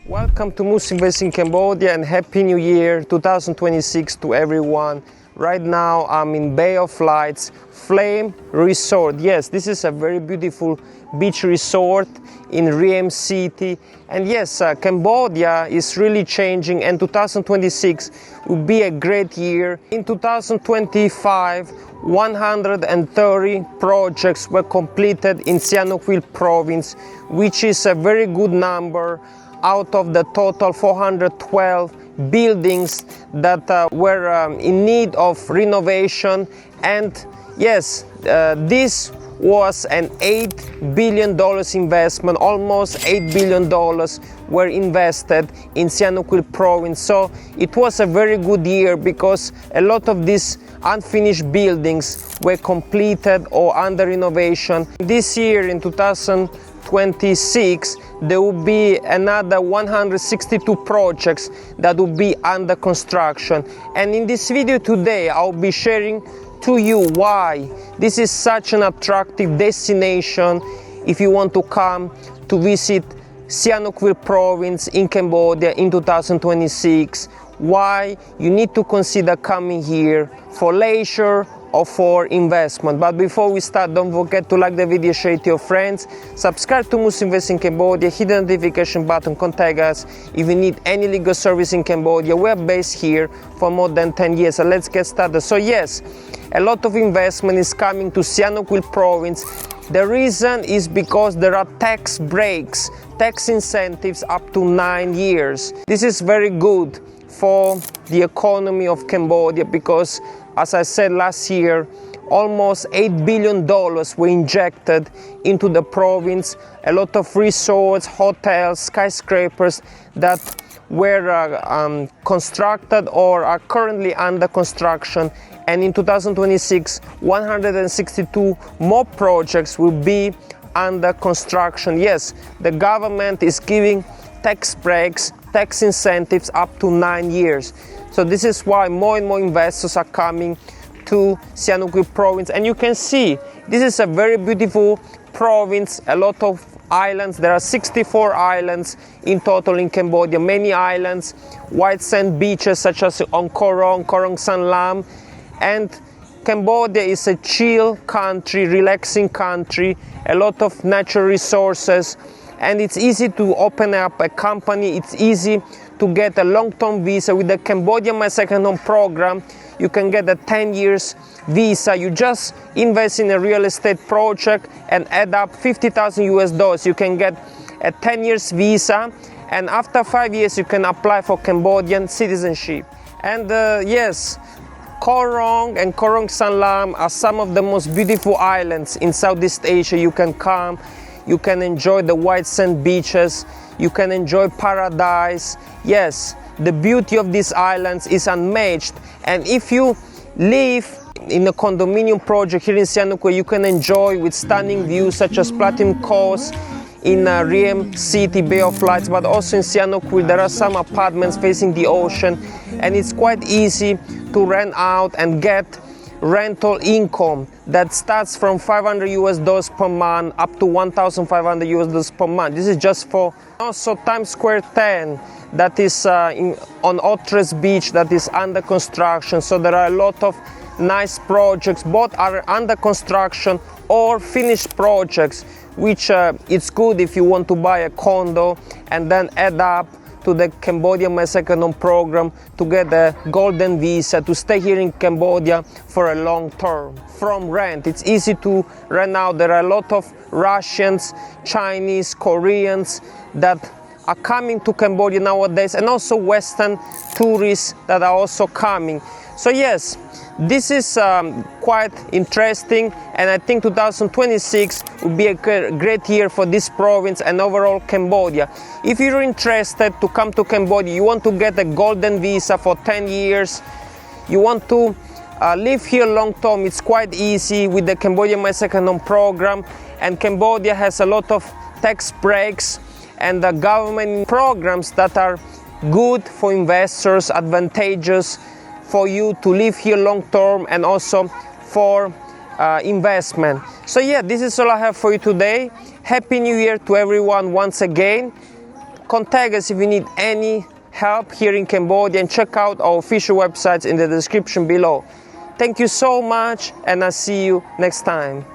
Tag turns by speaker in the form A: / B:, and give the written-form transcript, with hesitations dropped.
A: Welcome to Musto Invest in Cambodia and Happy New Year 2026 to everyone. Right now I'm in Bay of Lights Flame Resort. Yes, this is a very beautiful beach resort in Reem City. And yes, Cambodia is really changing and 2026 will be a great year. In 2025, 130 projects were completed in Sihanoukville Province, which is a very good number out of the total 412 buildings that were in need of renovation. And yes, this was an $8 billion investment. Almost $8 billion were invested in Sihanoukville Province. So it was a very good year because a lot of these unfinished buildings were completed or under renovation. This year in 2026, there will be another 162 projects that will be under construction. And in this video today, I'll be sharing to you why this is such an attractive destination if you want to come to visit Sihanoukville Province in Cambodia in 2026, why you need to consider coming here for leisure or for investment. But before we start, don't forget to like the video, share it to your friends, subscribe to Musto Invest in Cambodia, hit the notification button, contact us if you need any legal service in Cambodia. We're based here for more than 10 years, so let's get started. So yes, a lot of investment is coming to Sihanoukville Province. The reason is because there are tax breaks, tax incentives up to 9 years. This is very good for the economy of Cambodia because, as I said last year, almost $8 billion were injected into the province. A lot of resorts, hotels, skyscrapers that were constructed or are currently under construction. And in 2026, 162 more projects will be under construction. Yes, the government is giving tax breaks, tax incentives up to 9 years. So this is why more and more investors are coming to Sihanoukville Province. And you can see this is a very beautiful province, a lot of islands. There are 64 islands in total in Cambodia, many islands, white sand beaches such as on Korong Sanlam. And Cambodia is a chill country, relaxing country, a lot of natural resources, and it's easy to open up a company. It's easy to get a long-term visa. With the Cambodia My Second Home program, you can get a 10 years visa. You just invest in a real estate project and add up $50,000. You can get a 10 years visa, and after 5 years you can apply for Cambodian citizenship. And yes, Korong and Korong Sanlam are some of the most beautiful islands in Southeast Asia. You can come, you can enjoy the white sand beaches, you can enjoy paradise. Yes, the beauty of these islands is unmatched. And if you live in a condominium project here in Sihanoukville, you can enjoy with stunning views such as Platinum Coast in Reem City, Bay of Lights, but also in Sihanoukville there are some apartments facing the ocean, and it's quite easy to rent out and get rental income that starts from $500 per month up to $1,500 per month. This is just for also Times Square 10 that is on Otres Beach that is under construction. So there are a lot of nice projects, both are under construction or finished projects, which it's good if you want to buy a condo and then add up to the Cambodia My Second Home program to get a golden visa to stay here in Cambodia for a long term. From rent, it's easy to rent out. There are a lot of Russians, Chinese, Koreans that are coming to Cambodia nowadays, and also Western tourists that are also coming. So yes, this is quite interesting, and I think 2026 will be a great year for this province and overall Cambodia. If you're interested to come to Cambodia, you want to get a golden visa for 10 years, you want to live here long term, it's quite easy with the Cambodia My Second Home program. And Cambodia has a lot of tax breaks and the government programs that are good for investors, advantageous for you to live here long term, and also for investment. So yeah, this is all I have for you today. Happy New Year to everyone once again. contact us if you need any help here in Cambodia, and check out our official websites in the description below. Thank you so much, and I'll see you next time.